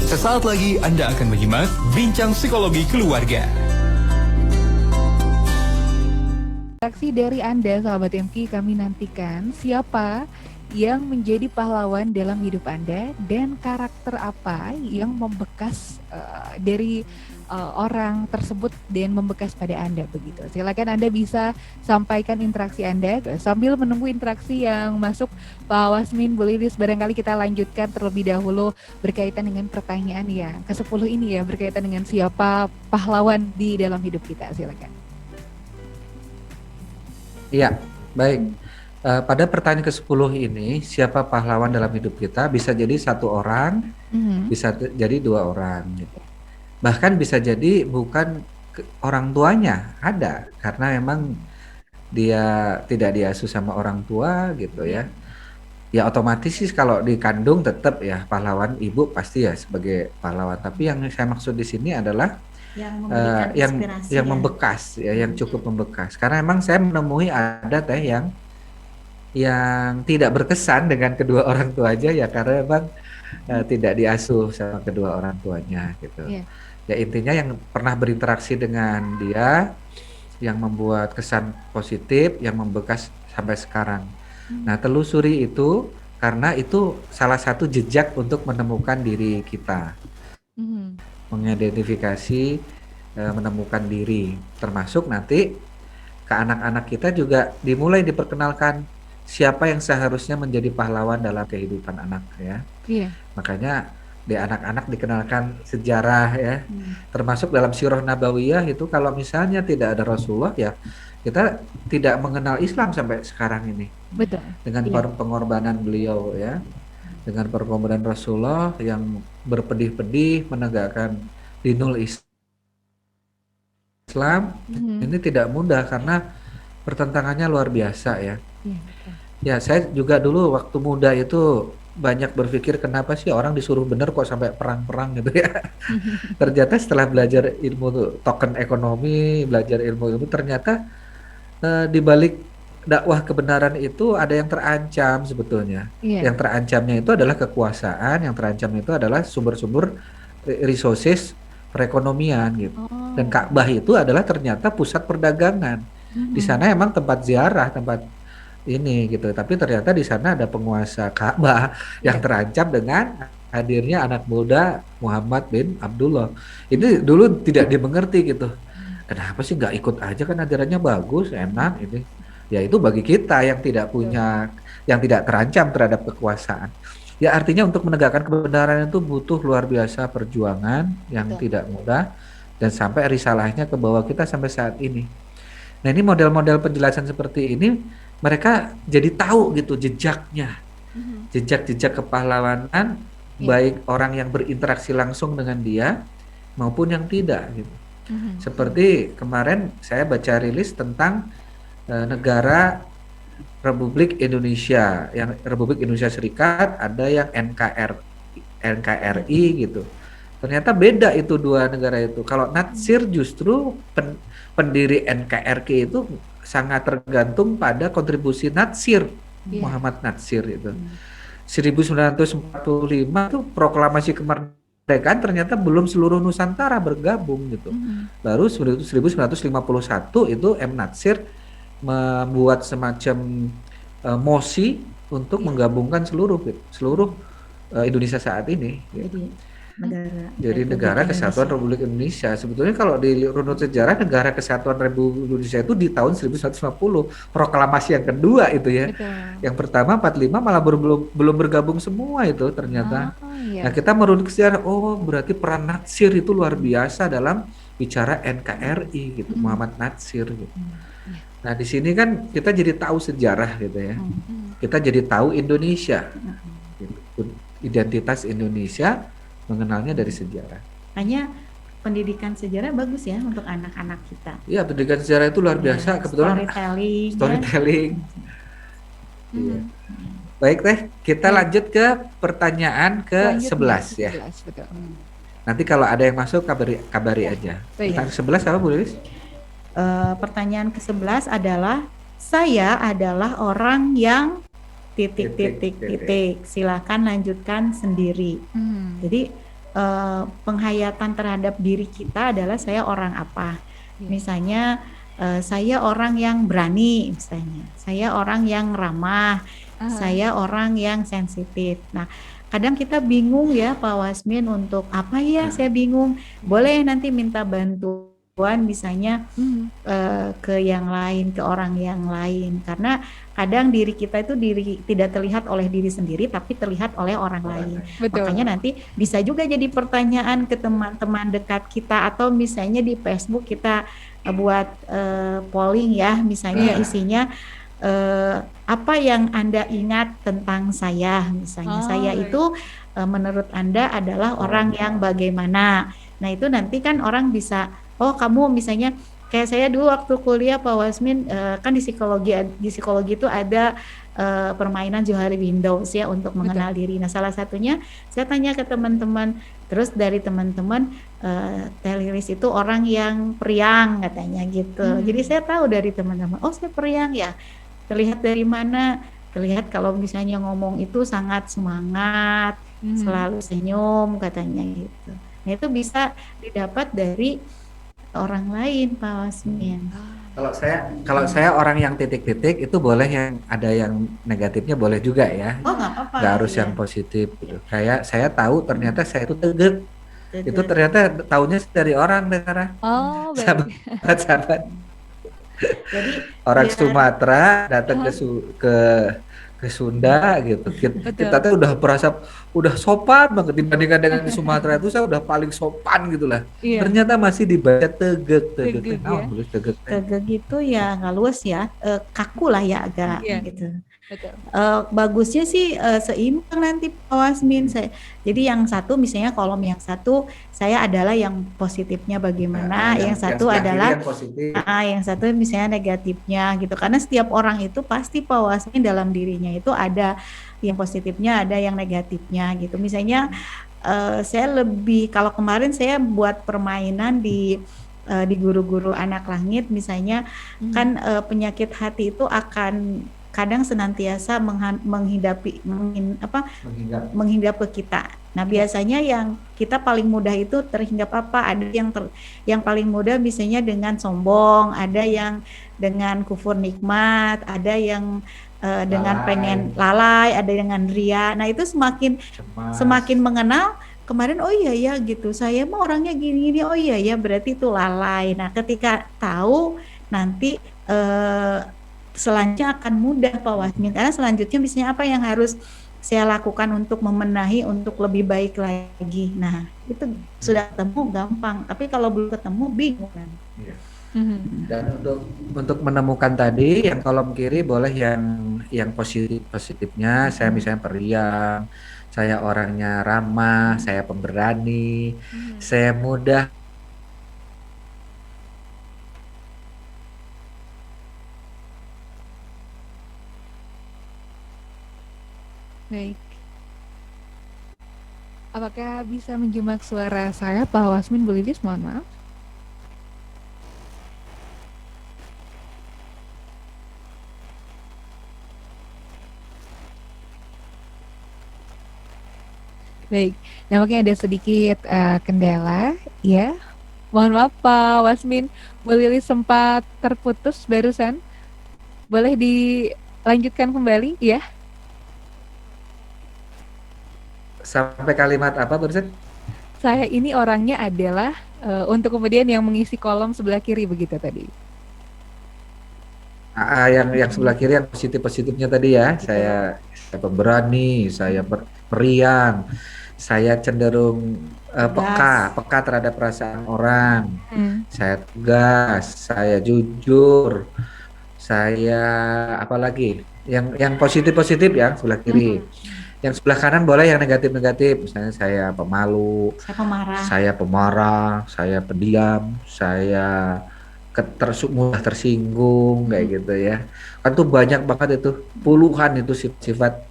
Sesaat lagi Anda akan menyimak Bincang Psikologi Keluarga. Reaksi dari Anda, sahabat MK, kami nantikan siapa yang menjadi pahlawan dalam hidup Anda dan karakter apa yang membekas dari orang tersebut dan membekas pada Anda begitu. Silakan Anda bisa sampaikan interaksi Anda sambil menunggu interaksi yang masuk. Pak Wasmin, Bu Lilis, barangkali kita lanjutkan terlebih dahulu berkaitan dengan pertanyaan yang ke-10 ini ya, berkaitan dengan siapa pahlawan di dalam hidup kita. Silakan. Iya, baik. Pada pertanyaan ke-10 ini, siapa pahlawan dalam hidup kita? Bisa jadi satu orang, bisa jadi dua orang. Gitu. Bahkan bisa jadi bukan orang tuanya, ada. Karena memang dia tidak diasuh sama orang tua gitu ya. Ya otomatis sih kalau dikandung tetap ya pahlawan ibu pasti ya sebagai pahlawan. Tapi yang saya maksud di sini adalah yang memberikan inspirasi yang membekas ya, yang cukup membekas. Karena emang saya menemui ada teh yang tidak berkesan dengan kedua orang tua aja ya, karena emang tidak diasuh sama kedua orang tuanya gitu. Ya intinya yang pernah berinteraksi dengan dia yang membuat kesan positif, yang membekas sampai sekarang. Nah, telusuri itu karena itu salah satu jejak untuk menemukan diri kita. Mengidentifikasi, menemukan diri, termasuk nanti ke anak-anak kita juga dimulai diperkenalkan siapa yang seharusnya menjadi pahlawan dalam kehidupan anak ya. Makanya di anak-anak dikenalkan sejarah ya, termasuk dalam Sirah Nabawiyah itu kalau misalnya tidak ada Rasulullah ya kita tidak mengenal Islam sampai sekarang ini. Betul. Dengan pengorbanan beliau ya, dengan pengorbanan Rasulullah yang berpedih-pedih menegakkan dinul Islam, ini tidak mudah karena pertentangannya luar biasa ya. Ya saya juga dulu waktu muda itu banyak berpikir kenapa sih orang disuruh bener kok sampai perang-perang gitu ya. Ternyata setelah belajar ilmu token ekonomi, belajar ilmu ternyata di balik dakwah kebenaran itu ada yang terancam sebetulnya. Yang terancamnya itu adalah kekuasaan, yang terancam itu adalah sumber-sumber resources perekonomian gitu. Dan Ka'bah itu adalah ternyata pusat perdagangan. Di sana emang tempat ziarah, tempat ini gitu. Tapi ternyata di sana ada penguasa Ka'bah yang terancam dengan hadirnya anak muda Muhammad bin Abdullah. Ini dulu tidak dimengerti gitu. Kenapa sih nggak ikut aja, kan ajarannya bagus, enak ini. Ya itu bagi kita yang tidak punya, yang tidak terancam terhadap kekuasaan. Ya artinya untuk menegakkan kebenaran itu butuh luar biasa perjuangan yang tidak mudah dan sampai risalahnya ke bawah kita sampai saat ini. Nah ini model-model penjelasan seperti ini mereka jadi tahu gitu jejaknya, jejak-jejak kepahlawanan baik orang yang berinteraksi langsung dengan dia maupun yang tidak gitu. Seperti kemarin saya baca rilis tentang negara Republik Indonesia, yang Republik Indonesia Serikat, ada yang NKRI gitu. Ternyata beda itu dua negara itu. Kalau Natsir justru pendiri NKRI itu sangat tergantung pada kontribusi Natsir, Muhammad Natsir itu. 1945 itu proklamasi kemerdekaan ternyata belum seluruh Nusantara bergabung gitu. Baru 1951 itu M. Natsir membuat semacam mosi untuk menggabungkan seluruh Indonesia saat ini. Gitu. Jadi negara Kesatuan Republik Indonesia. Sebetulnya kalau di runut sejarah negara Kesatuan Republik Indonesia itu di tahun 1950 proklamasi yang kedua itu ya. Yang pertama 45 malah belum bergabung semua itu ternyata. Nah kita merunut ke sejarah, oh berarti peran Natsir itu luar biasa dalam bicara NKRI gitu, Muhammad Natsir gitu. Nah di sini kan kita jadi tahu sejarah gitu ya. Kita jadi tahu Indonesia, gitu. Identitas Indonesia mengenalnya dari sejarah. Hanya pendidikan sejarah bagus ya untuk anak-anak kita. Iya, pendidikan sejarah itu luar biasa. Kebetulan storytelling. Iya. Baik teh, kita lanjut ke pertanyaan ke-11 ya. Nanti kalau ada yang masuk kabari aja. Pertanyaan ke-11 apa Bu Lilis? Pertanyaan ke-11 adalah saya adalah orang yang titik. Silakan lanjutkan sendiri. Jadi penghayatan terhadap diri kita adalah saya orang apa. Iya. Misalnya saya orang yang berani, misalnya saya orang yang ramah, saya orang yang sensitif. Nah, kadang kita bingung ya Pak Wasmin, untuk apa ya saya bingung. Boleh nanti minta bantuan misalnya ke yang lain, ke orang yang lain, karena kadang diri kita itu tidak terlihat oleh diri sendiri, tapi terlihat oleh orang lain. Betul. Makanya nanti bisa juga jadi pertanyaan ke teman-teman dekat kita, atau misalnya di Facebook kita buat polling ya, misalnya isinya apa yang Anda ingat tentang saya, misalnya saya itu menurut Anda adalah orang yang bagaimana. Nah, itu nanti kan orang bisa, oh kamu misalnya kayak saya dulu waktu kuliah Pak Wasmin, kan di psikologi itu ada permainan Johari Windows ya untuk mengenal diri. Nah, salah satunya saya tanya ke teman-teman, terus dari teman-teman Teh Lilis itu orang yang periang katanya gitu. Jadi saya tahu dari teman-teman, oh saya periang ya. Terlihat dari mana? Terlihat kalau misalnya ngomong itu sangat semangat, selalu senyum katanya gitu. Nah, itu bisa didapat dari orang lain Pak Wasmin. Kalau saya orang yang titik-titik itu boleh, yang ada yang negatifnya boleh juga ya. Oh nggak apa-apa. Nggak harus ya. yang positif gitu. Kayak saya tahu ternyata saya itu tegek. Itu ternyata taunya dari orang Sarah. Oh, baik. Sahabat. Jadi Orang biar- Sumatera datang ke Sunda gitu. Kita tuh udah berasa udah sopan banget dibandingkan dengan di Sumatera, itu saya udah paling sopan gitu lah. Iya. Ternyata masih dibaca tegek. Tegek, ya. Tegek. Tegak gitu ya nggak luas ya, kaku lah ya agak Iya. gitu. Betul. Bagusnya sih seimbang nanti Pak Wasmin. Jadi yang satu misalnya kolom yang satu saya adalah yang positifnya bagaimana, yang satu sebelah kiri adalah yang positif. yang satu misalnya negatifnya gitu. Karena setiap orang itu pasti Pak Wasmin dalam dirinya itu ada yang positifnya, ada yang negatifnya gitu. Misalnya saya lebih, kalau kemarin saya buat permainan di guru-guru anak langit misalnya, kan penyakit hati itu akan kadang senantiasa menghindap ke kita. Nah, biasanya yang kita paling mudah itu terhinggap apa? Ada yang paling mudah misalnya dengan sombong, ada yang dengan kufur nikmat, ada yang dengan pengen lalai, ada dengan ria. Nah, itu semakin mengenal. Kemarin oh iya ya gitu, saya mah orangnya gini-gini, oh iya ya berarti itu lalai. Nah, ketika tahu nanti selanjutnya akan mudah Pak Wasmin, karena selanjutnya misalnya apa yang harus saya lakukan untuk memenahi untuk lebih baik lagi. Nah, itu sudah ketemu gampang, tapi kalau belum ketemu bingung kan. Dan untuk menemukan tadi yang kolom kiri boleh yang positifnya, saya misalnya periang, saya orangnya ramah, saya pemberani, saya mudah. Baik. Apakah bisa menjemak suara saya Pak Wasmin, Bu Lilis? Mohon maaf. Baik, nampaknya ada sedikit kendala ya. Mohon maaf Pak Wasmin, Bu Lilis sempat terputus barusan. Boleh dilanjutkan kembali ya? Sampai kalimat apa barusan? Saya ini orangnya adalah untuk kemudian yang mengisi kolom sebelah kiri begitu tadi. Yang sebelah kiri yang positifnya tadi ya. Saya pemberani, saya periang, saya cenderung peka terhadap perasaan orang. Saya tegas, saya jujur, saya apalagi yang positif ya sebelah kiri. Yang sebelah kanan boleh yang negatif, misalnya saya pemalu, saya pemarah, saya pendiam, saya mudah tersinggung kayak gitu ya. Kan tuh banyak banget itu, puluhan itu sifat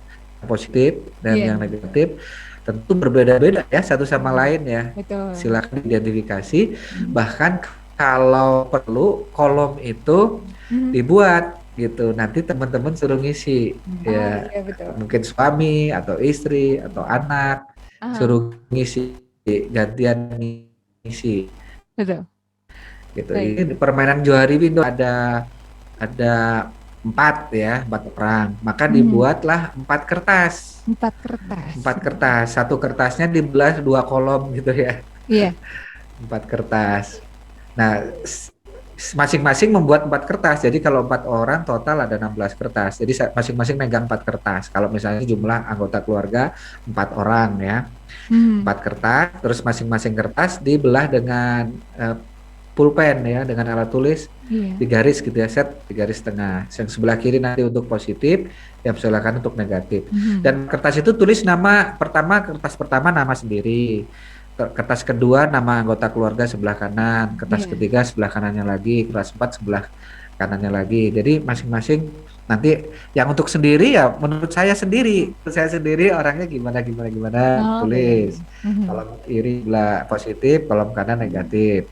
positif dan yang negatif. Tentu berbeda-beda ya satu sama lain ya. Betul. Silakan identifikasi. Bahkan kalau perlu kolom itu dibuat gitu, nanti teman-teman suruh ngisi ya. Iya, betul. Mungkin suami atau istri atau anak suruh ngisi gantian ngisi Betul. gitu. Baik. Ini permainan Johari Windo ada 4 orang, maka dibuatlah 4 kertas. 4 kertas. 4 kertas, satu kertasnya dibelah 2 kolom gitu ya. Iya. 4 kertas. Nah, masing-masing membuat 4 kertas. Jadi kalau 4 orang total ada 16 kertas. Jadi masing-masing megang 4 kertas. Kalau misalnya jumlah anggota keluarga 4 orang ya. 4 kertas, terus masing-masing kertas dibelah dengan pulpen ya, dengan alat tulis. Iya. 3 garis gitu ya, set 3 garis tengah. Yang sebelah kiri nanti untuk positif, yang sebelah kanan untuk negatif. Dan kertas itu tulis kertas pertama nama sendiri. Kertas kedua nama anggota keluarga sebelah kanan, kertas ketiga sebelah kanannya lagi, kertas 4 sebelah kanannya lagi. Jadi masing-masing nanti yang untuk sendiri ya menurut saya sendiri orangnya gimana tulis. Kolom kiri sebelah positif, kolom kanan negatif.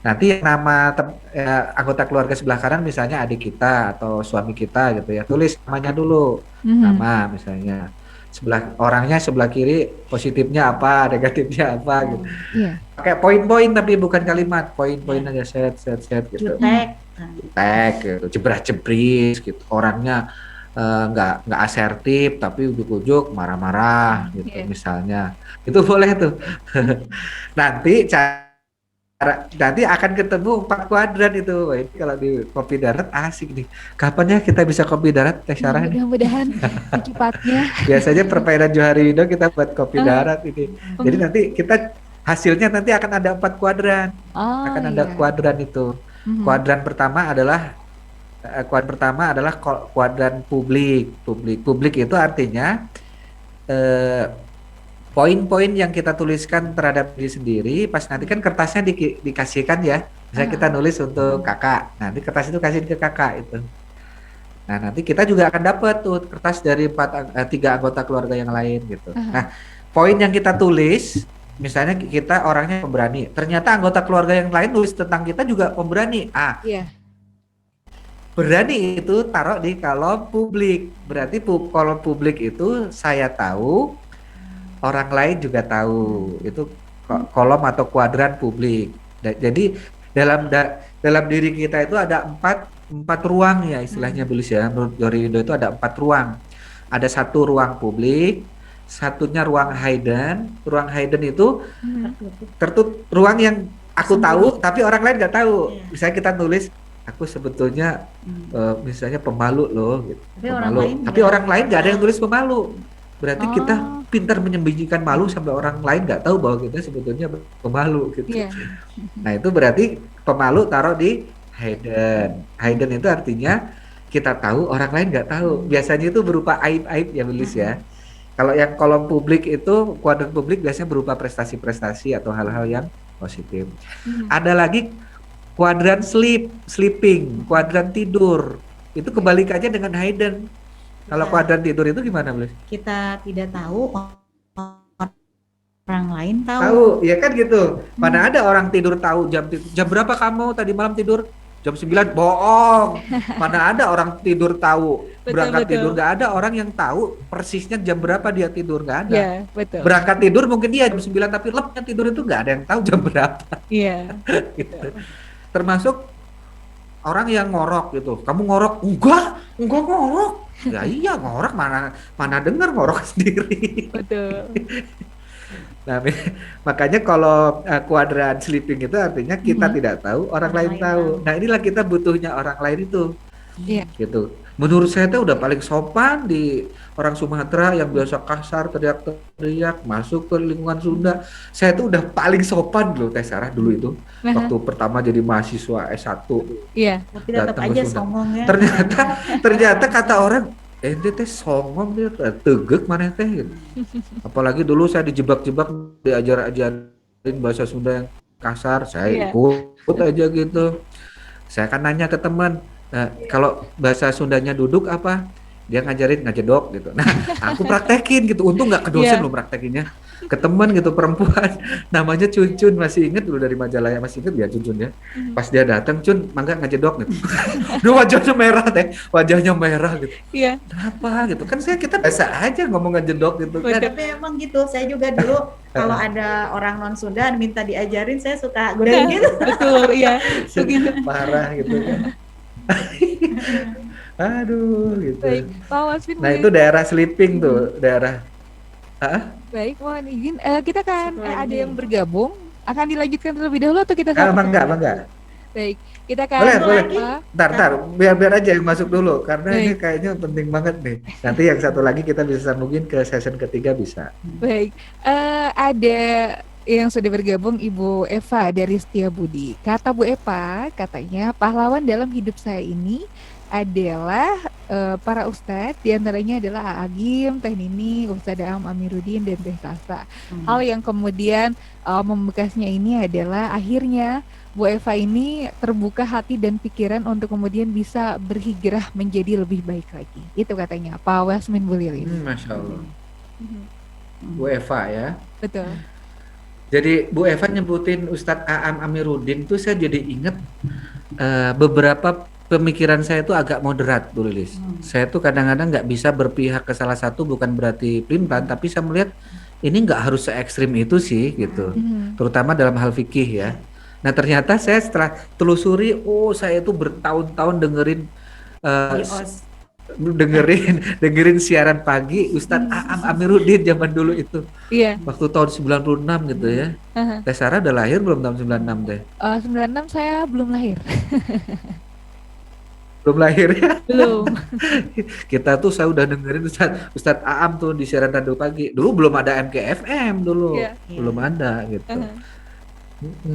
Nanti yang nama anggota keluarga sebelah kanan misalnya adik kita atau suami kita gitu ya, tulis namanya dulu, nama misalnya. Orangnya sebelah kiri positifnya apa, negatifnya apa gitu. Iya. Pakai poin-poin tapi bukan kalimat, poin-poin aja set gitu. Jutek gitu, jebrah-jebris gitu. Orangnya nggak asertif tapi ujuk-ujuk marah-marah gitu misalnya. Itu boleh tuh. Nanti akan ketemu 4 kuadran itu. Wah, ini kalau di kopi darat asik nih. Kapan ya kita bisa kopi darat, Teh Sarah? Mudah-mudahan secepatnya. Biasanya permainan Johari Windo kita buat kopi darat ini. Jadi nanti hasilnya nanti akan ada 4 kuadran. Akan ada kuadran itu. Kuadran pertama adalah kuadran publik. Publik itu artinya poin-poin yang kita tuliskan terhadap diri sendiri, pas nanti kan kertasnya dikasihkan ya. Misalnya kita nulis untuk kakak, nanti kertas itu kasih ke kakak itu. Nah, nanti kita juga akan dapat tuh kertas dari 3 anggota keluarga yang lain gitu. Nah, poin yang kita tulis, misalnya kita orangnya pemberani, ternyata anggota keluarga yang lain nulis tentang kita juga pemberani. Berani itu taruh di kolom publik. Berarti kolom publik itu saya tahu, orang lain juga tahu. Itu kolom atau kuadran publik. Jadi dalam diri kita itu ada empat ruang ya istilahnya Bilis ya. Menurut Johari Windo itu ada 4 ruang. Ada 1 ruang publik, satunya ruang hidden. Ruang hidden itu tertutup, ruang yang aku tahu tapi orang lain nggak tahu. Misalnya kita nulis aku sebetulnya misalnya pemalu loh gitu. Tapi orang lain nggak ada yang tulis pemalu. Berarti kita pintar menyembunyikan malu sampai orang lain nggak tahu bahwa kita sebetulnya pemalu gitu. Nah itu berarti pemalu taruh di hidden. Hidden itu artinya kita tahu orang lain nggak tahu. Biasanya itu berupa aib-aib ya Belis ya. Kalau yang kolom publik itu kuadran publik biasanya berupa prestasi-prestasi atau hal-hal yang positif. Ada lagi kuadran sleeping, kuadran tidur. Itu kebalikannya dengan hidden. Kalau kuadran tidur itu gimana, Blis? Kita tidak tahu, orang lain tahu. Tahu, ya kan gitu. Mana ada orang tidur tahu jam berapa kamu tadi malam tidur? Jam 9, bohong. Mana ada orang tidur tahu berangkat tidur, nggak ada orang yang tahu persisnya jam berapa dia tidur, nggak ada. Berangkat tidur mungkin dia jam 9 tapi lepnya tidur itu nggak ada yang tahu jam berapa. Gitu. Termasuk orang yang ngorok gitu. Kamu ngorok? Enggak ngorok. Ya iya ngorok, mana dengar ngorok sendiri. Betul. Nah, makanya kalau kuadran sleeping itu artinya kita tidak tahu, orang lain tahu. Nah, inilah kita butuhnya orang lain itu. Gitu. Menurut saya itu udah paling sopan di orang Sumatera yang biasa kasar, teriak-teriak, masuk ke lingkungan Sunda. Saya itu udah paling sopan loh Teh Sarah dulu itu. Waktu pertama jadi mahasiswa S1. Tapi tetap aja songong ya. Ternyata kata orang, ente teh songong dia, tegek mana teh gitu. Apalagi dulu saya dijebak-jebak diajarin bahasa Sunda yang kasar, saya ikut aja gitu. Saya kan nanya ke teman, kalau bahasa Sundanya duduk apa? dia ngajarin ngajedok gitu. Nah, aku praktekin gitu. Untung nggak ke dosen Iya. loh praktekinnya. Ke teman gitu perempuan. Namanya Cuncun, masih inget dulu dari Majalaya, masih inget ya Cuncun ya. Pas dia datang, Cun, mangga ngajedok gitu. Dia wajahnya merah teh, wajahnya merah gitu. Iya. Kenapa gitu? Kan kita biasa aja ngomong ngajedok gitu kan. Tapi emang gitu, saya juga dulu kalau ada orang non Sunda minta diajarin, saya suka godain gitu. Betul, iya. Begitu. Parah gitu kan. Aduh gitu. Baik, Pak Wasmin. Nah itu daerah sleeping tuh, daerah. Baik, mohon izin. Kita kan Satu ada lagi. yang bergabung. Akan dilanjutkan terlebih dahulu atau kita Bangga. Baik, kita kan Boleh. apa? Ntar, biar aja yang masuk dulu, karena ini Baik. kayaknya penting banget nih. Nanti yang satu lagi kita bisa sambungin ke session ketiga bisa. Baik, ada yang sudah bergabung Ibu Eva dari Setiabudi. Kata Bu Eva, katanya pahlawan dalam hidup saya ini adalah para ustadz, diantaranya adalah Agim, Teh Nini, Ustadz Am Amiruddin, dan Teh Sasa. Hal yang kemudian membekasnya ini adalah akhirnya Bu Eva ini terbuka hati dan pikiran untuk kemudian bisa berhijrah menjadi lebih baik lagi. Itu katanya Pak Wasmin Bu Lilis. Masya Allah. Bu Eva ya. Betul. Jadi Bu Eva nyebutin Ustadz Aam Amiruddin tuh saya jadi inget beberapa pemikiran saya itu agak moderat Bu Lilis. Saya tuh kadang-kadang nggak bisa berpihak ke salah satu, bukan berarti pelin-pelan, tapi saya melihat ini nggak harus se ekstrim itu sih gitu. Terutama dalam hal fikih ya. Nah ternyata saya setelah telusuri, saya itu bertahun-tahun dengerin siaran pagi Ustadz Aam Amiruddin zaman dulu itu. Iya. Waktu tahun 96 gitu ya. Teh Sarah udah lahir belum tahun 96 teh? 96 saya belum lahir. Belum lahir ya? Belum. Kita tuh saya udah dengerin Ustadz Aam tuh di siaran radio pagi. Dulu belum ada MKFM dulu. Iya. Belum ada gitu.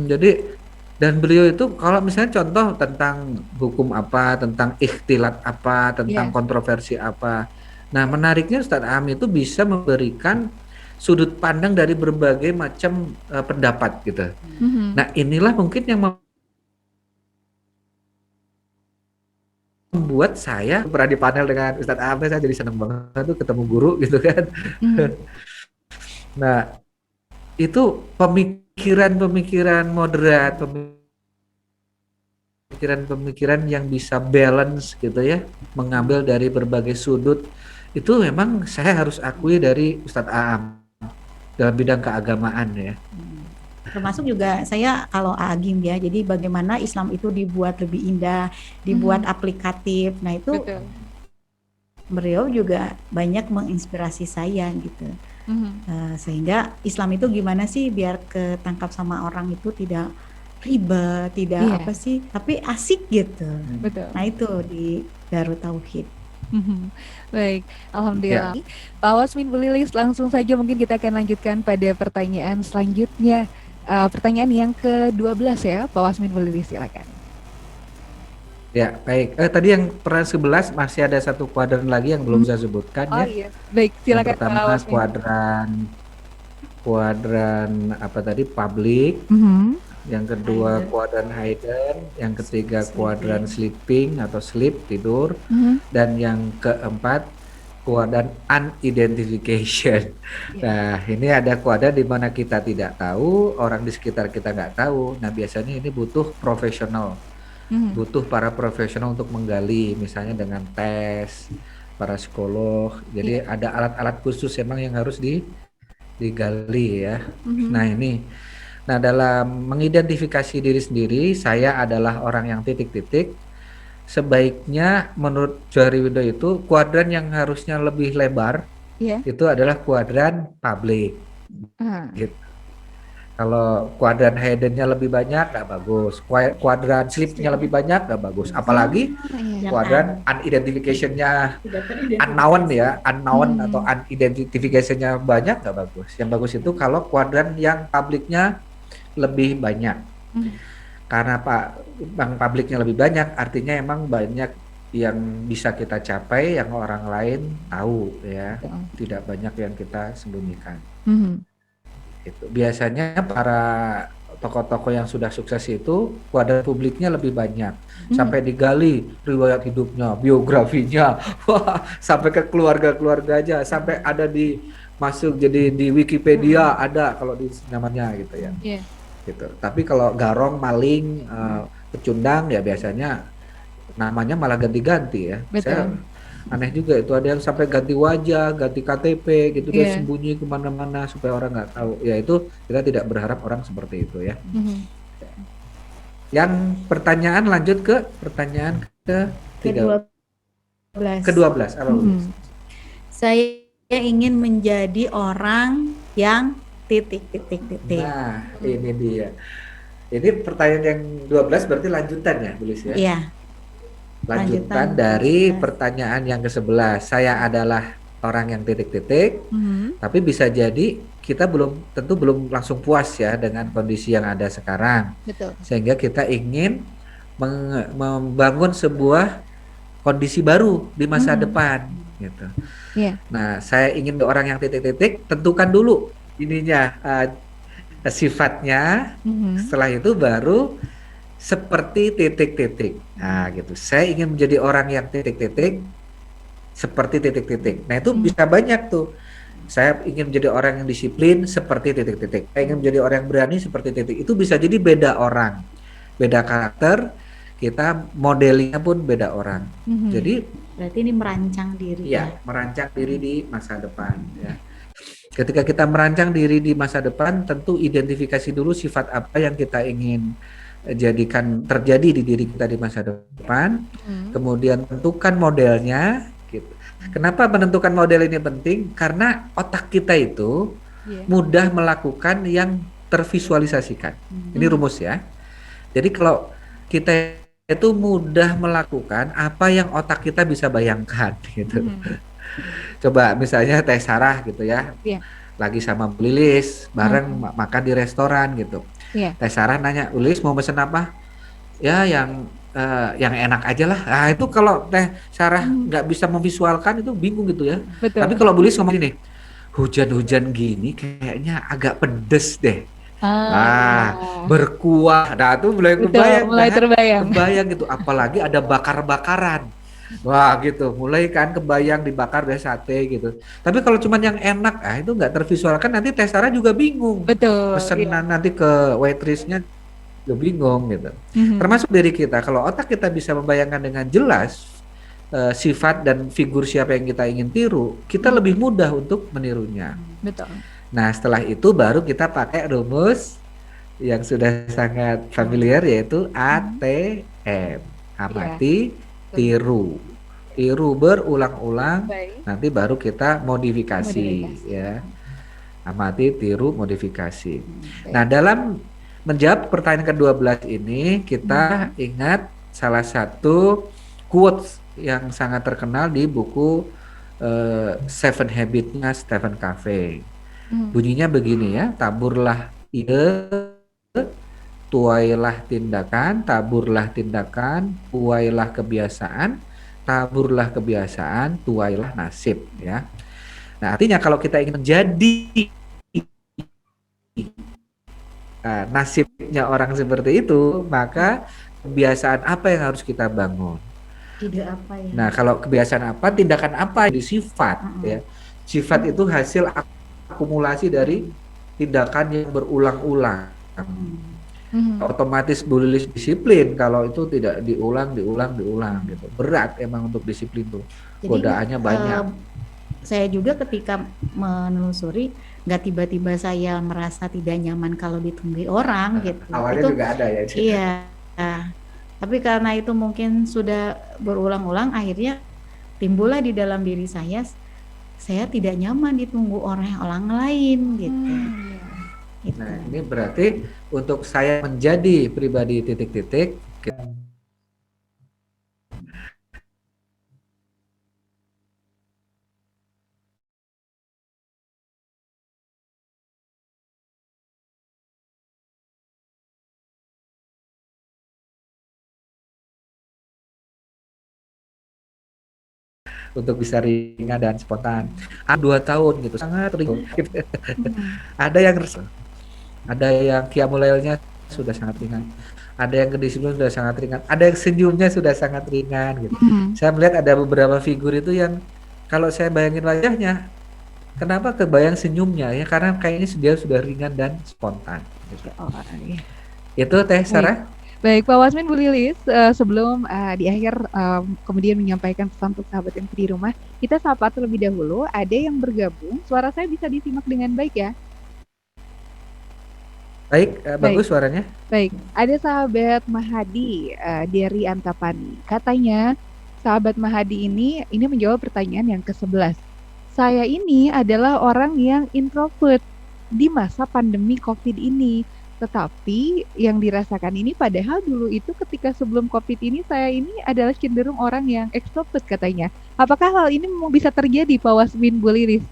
Jadi dan beliau itu kalau misalnya contoh tentang hukum apa, tentang ikhtilat apa, tentang kontroversi apa. Nah menariknya Ustadz Aam itu bisa memberikan sudut pandang dari berbagai macam pendapat gitu. Nah inilah mungkin yang membuat saya pernah di panel dengan Ustadz Aam, saya jadi seneng banget tuh ketemu guru gitu kan. Nah itu pemikiran moderat, pemikiran yang bisa balance gitu ya, mengambil dari berbagai sudut, itu memang saya harus akui dari Ustadz Aam dalam bidang keagamaan ya. Termasuk juga saya kalau Agim ya, jadi bagaimana Islam itu dibuat lebih indah, dibuat aplikatif. Nah itu beliau juga banyak menginspirasi saya gitu. Sehingga Islam itu gimana sih biar ketangkap sama orang itu tidak ribet, tidak apa sih, tapi asik gitu. Betul. Nah itu di Darut Tauhid. Baik, alhamdulillah. Pak Wasmin Bu Lilis, langsung saja mungkin kita akan lanjutkan pada pertanyaan selanjutnya. Pertanyaan yang ke-12 ya, Pak Wasmin Bu Lilis, silakan. Ya, baik. Tadi yang pernah 11 masih ada satu kuadran lagi yang belum saya sebutkan ya. Iya. Baik, silakan. Yang pertama kuadran apa tadi, public. Yang kedua kuadran hidden, yang ketiga kuadran sleeping atau sleep, tidur, dan yang keempat kuadran unidentification. Nah ini ada kuadran di mana kita tidak tahu, orang di sekitar kita nggak tahu. Nah biasanya ini butuh profesional, butuh para profesional untuk menggali, misalnya dengan tes, para psikolog. Jadi ada alat-alat khusus emang yang harus digali ya. Nah ini. Nah dalam mengidentifikasi diri sendiri, saya adalah orang yang titik-titik. Sebaiknya menurut Johari Widodo itu kuadran yang harusnya lebih lebar itu adalah kuadran public. Gitu. Kalau kuadran hidden-nya lebih banyak nggak bagus, kuadran sleep-nya lebih banyak nggak bagus, apalagi kuadran unidentification-nya unknown atau unidentification-nya banyak nggak bagus. Yang bagus itu kalau kuadran yang public-nya lebih banyak. Karena bang publiknya lebih banyak, artinya emang banyak yang bisa kita capai, yang orang lain tahu ya, tidak banyak yang kita sembunyikan. Itu biasanya para tokoh-tokoh yang sudah sukses itu kuadran publiknya lebih banyak, Hmm. sampai digali riwayat hidupnya, biografinya, wah, sampai ke keluarga-keluarganya, sampai ada di masuk jadi di Wikipedia ada kalau di namanya gitu ya. Iya. Gitu. Tapi kalau garong, maling, pecundang ya biasanya namanya malah ganti-ganti ya. Betul. Saya aneh juga itu, ada yang sampai ganti wajah, ganti KTP gitu, dia Iya. sembunyi kemana-mana supaya orang nggak tahu. Ya itu kita tidak berharap orang seperti itu ya. Mhm. Yang pertanyaan lanjut ke pertanyaan Ke-12. ke-12 apa Bu? Mhm. Saya ingin menjadi orang yang titik. Nah, ini dia. Ini pertanyaan yang 12 berarti lanjutan ya, Bu Lis ya? Iya. Lanjutan Lanjutan dari 12. pertanyaan yang ke-11. Saya adalah orang yang titik-titik, Mhm. tapi bisa jadi kita tentu belum langsung puas ya dengan kondisi yang ada sekarang. Betul. Sehingga kita ingin membangun sebuah kondisi baru di masa depan gitu. Iya. Nah, saya ingin orang yang titik-titik, tentukan dulu ininya sifatnya. Mhm. Setelah itu baru seperti titik-titik. Nah, gitu. Saya ingin menjadi orang yang titik-titik seperti titik-titik. Nah, itu bisa banyak tuh. Saya ingin menjadi orang yang disiplin seperti titik-titik. Saya ingin menjadi orang yang berani seperti titik. Itu bisa jadi beda orang, beda karakter. Kita modelnya pun beda orang. Mhm. Jadi Berarti ini merancang diri ya, merancang diri di masa depan ya. Ketika kita merancang diri di masa depan, tentu identifikasi dulu sifat apa yang kita ingin jadikan terjadi di diri kita di masa depan. Kemudian tentukan modelnya gitu. Kenapa menentukan model ini penting? Karena otak kita itu Iya. mudah melakukan yang tervisualisasikan. Ini rumus ya. Jadi kalau kita itu mudah melakukan apa yang otak kita bisa bayangkan gitu. Coba misalnya Teh Sarah gitu ya. Iya. Lagi sama Bu Lilis bareng makan di restoran gitu. Iya. Teh Sarah nanya, "Bu Lilis mau pesen apa?" "Ya yang enak aja lah." Nah, itu kalau Teh Sarah nggak bisa memvisualkan itu bingung gitu ya. Betul. Tapi kalau Bu Lilis ngomong gini, "Hujan-hujan gini kayaknya agak pedes deh." Berkuah. Nah, itu mulai Betul, kebayang mulai kan? terbayang. Kebayang gitu, apalagi ada bakar-bakaran. Wah, gitu. Mulai kan kebayang dibakar dari sate gitu. Tapi kalau cuman yang enak, itu nggak tervisualkan, nanti Teh Sarah juga bingung. Betul. Pesanan nanti ke waitressnya juga bingung gitu. Mhm. Termasuk diri kita, kalau otak kita bisa membayangkan dengan jelas sifat dan figur siapa yang kita ingin tiru, kita lebih mudah untuk menirunya. Betul. Nah, setelah itu baru kita pakai rumus yang sudah sangat familiar, yaitu ATM. Amati, tiru. Tiru berulang-ulang, Baik. nanti baru kita modifikasi. Modifikasi. Ya. Amati, tiru, modifikasi. Baik. Nah, dalam menjawab pertanyaan ke-12 ini, kita ingat salah satu quotes yang sangat terkenal di buku Seven Habits-nya Stephen Covey. Bunyinya begini ya, taburlah ide, tuailah tindakan, taburlah tindakan, tuailah kebiasaan, taburlah kebiasaan, tuailah nasib ya. Nah, artinya kalau kita ingin menjadi nasibnya orang seperti itu, maka kebiasaan apa yang harus kita bangun? Ide apa ya? Nah, kalau kebiasaan apa, tindakan apa, di sifat ya. Sifat itu hasil akumulasi dari tindakan yang berulang-ulang. Otomatis Bu Lilis disiplin kalau itu tidak diulang gitu. Berat emang untuk disiplin tuh. Jadi, Godaannya banyak. Saya juga ketika menelusuri, nggak tiba-tiba saya merasa tidak nyaman kalau ditunggui orang gitu. Awalnya Itu juga ada ya. iya. Tapi karena itu mungkin sudah berulang-ulang, akhirnya timbullah di dalam diri saya tidak nyaman ditunggu orang lain gitu. Gitu. Nah, ini berarti untuk saya menjadi pribadi titik-titik, untuk bisa ringan dan spontan. 2 tahun gitu, sangat ringan. Ada yang qiyamul lailnya sudah sangat ringan. Ada yang kedisiplinan sudah sangat ringan. Ada yang senyumnya sudah sangat ringan gitu. Saya melihat ada beberapa figur itu yang kalau saya bayangin wajahnya, kenapa kebayang senyumnya ya? Karena kayaknya dia sudah ringan dan spontan. Gitu. Oh, iya. Itu Teh Sarah. Baik, Pak Wasmin, Bu Lilis, sebelum di akhir kemudian menyampaikan pesan untuk sahabat yang di rumah, kita sapa terlebih dahulu. Ada yang bergabung, suara saya bisa disimak dengan baik ya? Baik, bagus suaranya. Baik, ada sahabat Mahadi dari Antapani. Katanya, sahabat Mahadi ini menjawab pertanyaan yang ke-11. Saya ini adalah orang yang introvert di masa pandemi COVID ini. Tetapi yang dirasakan ini padahal dulu itu ketika sebelum COVID ini saya ini adalah cenderung orang yang ekstrovert katanya. Apakah hal ini bisa terjadi Pak Wasmin, Bu Lilis?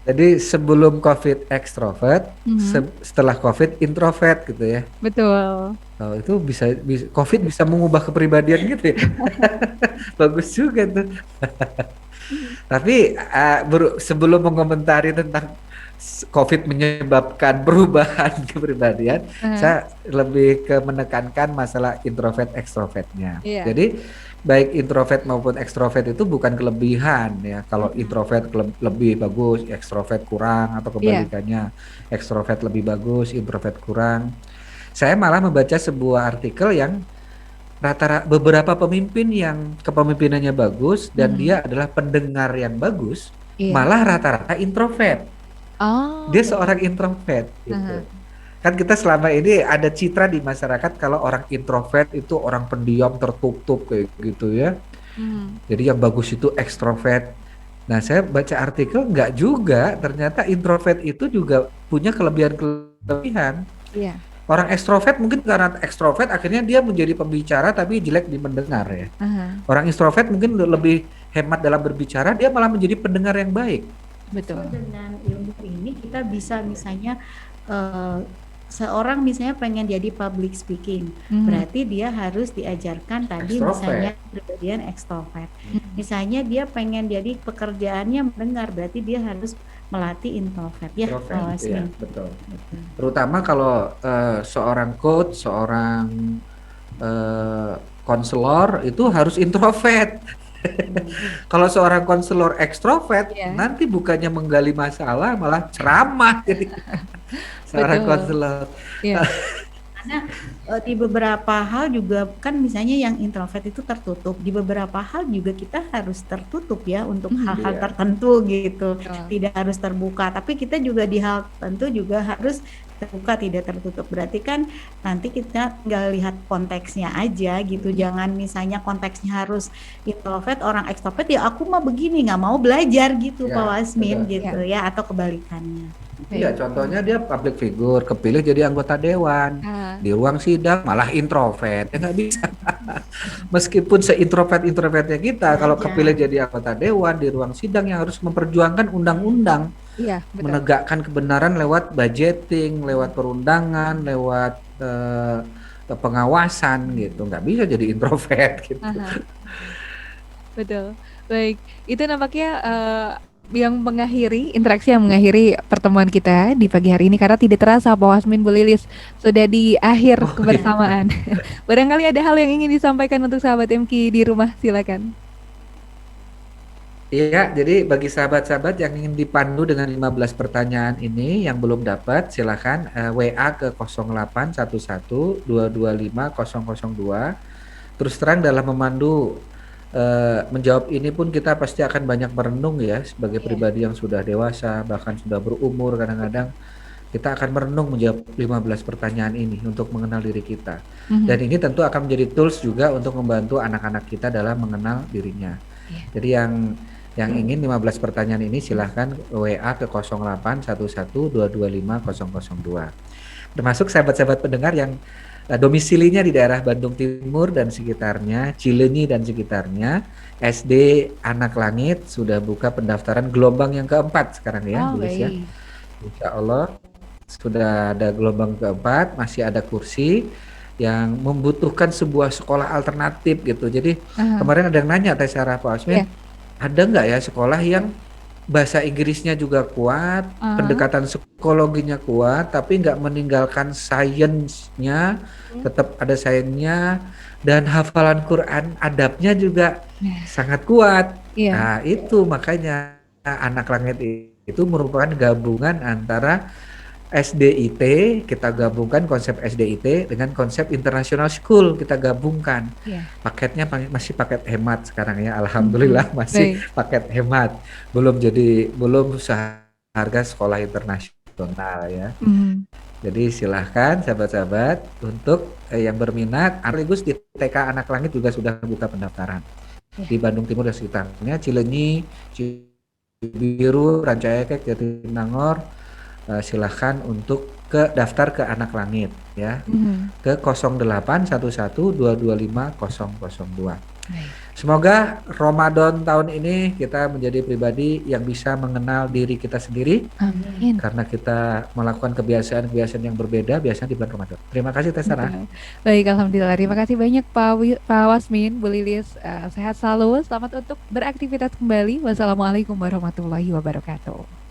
Jadi sebelum COVID ekstrovert, setelah COVID introvert gitu ya. Betul. Oh, itu bisa COVID bisa mengubah kepribadian gitu ya. Bagus juga tuh. Tapi sebelum mengomentari tentang COVID menyebabkan perubahan kepribadian, saya lebih ke menekankan masalah introvert ekstrovertnya. Jadi baik introvert maupun ekstrovert itu bukan kelebihan ya. Kalau introvert lebih bagus, ekstrovert kurang, atau kebalikannya, ekstrovert lebih bagus, introvert kurang. Saya malah membaca sebuah artikel yang rata-rata beberapa pemimpin yang kepemimpinannya bagus dan dia adalah pendengar yang bagus, malah rata-rata introvert. Dia seorang introvert gitu. Kan kita selama ini ada citra di masyarakat kalau orang introvert itu orang pendiam, tertutup kayak gitu ya. Jadi yang bagus itu ekstrovert. Nah, saya baca artikel enggak juga, ternyata introvert itu juga punya kelebihan-kelebihan. Orang ekstrovert mungkin karena ekstrovert akhirnya dia menjadi pembicara tapi jelek di mendengar ya. Orang introvert mungkin lebih hemat dalam berbicara, dia malah menjadi pendengar yang baik. Betul. Dengan ilmu ini kita bisa misalnya seorang misalnya pengen jadi public speaking, berarti dia harus diajarkan tadi misalnya kepribadian ekstrovert. Misalnya dia pengen jadi pekerjaannya mendengar, berarti dia harus melatih introvert ya. Ya, betul. Terutama kalau seorang coach, seorang konselor itu harus introvert. Kalau seorang konselor ekstrovert nanti bukannya menggali masalah malah ceramah jadi seorang konselor. Karena di beberapa hal juga kan misalnya yang introvert itu tertutup, di beberapa hal juga kita harus tertutup ya untuk hal-hal tertentu gitu. Tidak harus terbuka, tapi kita juga di hal tertentu juga harus terbuka, tidak tertutup. Berarti kan nanti kita tinggal lihat konteksnya aja gitu. Jangan misalnya konteksnya harus introvert, orang ekstrovert ya aku mah begini nggak mau belajar gitu Pak Wasmin gitu ya, atau kebalikannya. Iya, contohnya dia public figure, kepilih jadi anggota dewan, di ruang sidang malah introvert, ya nggak bisa. Meskipun seintrovert-introvertnya kita, kalau kepilih jadi anggota dewan di ruang sidang yang harus memperjuangkan undang-undang, menegakkan kebenaran lewat budgeting, lewat perundangan, lewat pengawasan gitu, nggak bisa jadi introvert gitu. Betul, baik. Itu nampaknya yang interaksi yang mengakhiri pertemuan kita di pagi hari ini, karena tidak terasa Pak Wasmin, Bu Lilis sudah di akhir kebersamaan. Barangkali ada hal yang ingin disampaikan untuk sahabat MQ di rumah, silakan. Iya, jadi bagi sahabat-sahabat yang ingin dipandu dengan 15 pertanyaan ini yang belum dapat, silakan WA ke 0811-225-002. Terus terang dalam memandu menjawab ini pun kita pasti akan banyak merenung ya, sebagai pribadi yang sudah dewasa, bahkan sudah berumur, kadang-kadang kita akan merenung menjawab 15 pertanyaan ini untuk mengenal diri kita. Dan ini tentu akan menjadi tools juga untuk membantu anak-anak kita dalam mengenal dirinya. Jadi yang ingin 15 pertanyaan ini silahkan WA ke 0811-225-002. Termasuk sahabat-sahabat pendengar yang domisilinya di daerah Bandung Timur dan sekitarnya, Cileunyi dan sekitarnya, SD Anak Langit sudah buka pendaftaran gelombang yang keempat sekarang ya, Bu Lis ya. Insya Allah sudah ada gelombang keempat, masih ada kursi yang membutuhkan sebuah sekolah alternatif gitu. Jadi kemarin ada yang nanya Teh Sarah, Pak Wasmin, ada nggak ya sekolah yang bahasa Inggrisnya juga kuat, pendekatan psikologinya kuat, tapi nggak meninggalkan sainsnya, tetap ada sainsnya, dan hafalan Quran, adabnya juga sangat kuat. Nah, itu makanya Anak Langit itu merupakan gabungan antara SDIT, kita gabungkan konsep SDIT dengan konsep International School, kita gabungkan. Paketnya masih paket hemat sekarang ya, alhamdulillah masih paket hemat, belum seharga sekolah internasional ya. Jadi silahkan sahabat-sahabat untuk yang berminat, sekaligus di TK Anak Langit juga sudah buka pendaftaran di Bandung Timur dan sekitarnya, Cileunyi, Cibiru, Rancaekek, Jatinangor. Silahkan untuk daftar ke Anak Langit ya, ke 0811225002. Semoga Ramadan tahun ini kita menjadi pribadi yang bisa mengenal diri kita sendiri. Amin. Karena kita melakukan kebiasaan-kebiasaan yang berbeda biasanya di bulan Ramadan. Terima kasih Teh Sarah. Baik, alhamdulillah. Terima kasih banyak Pak Wasmin, Bu Lilis. Sehat selalu. Selamat untuk beraktivitas kembali. Wassalamualaikum warahmatullahi wabarakatuh.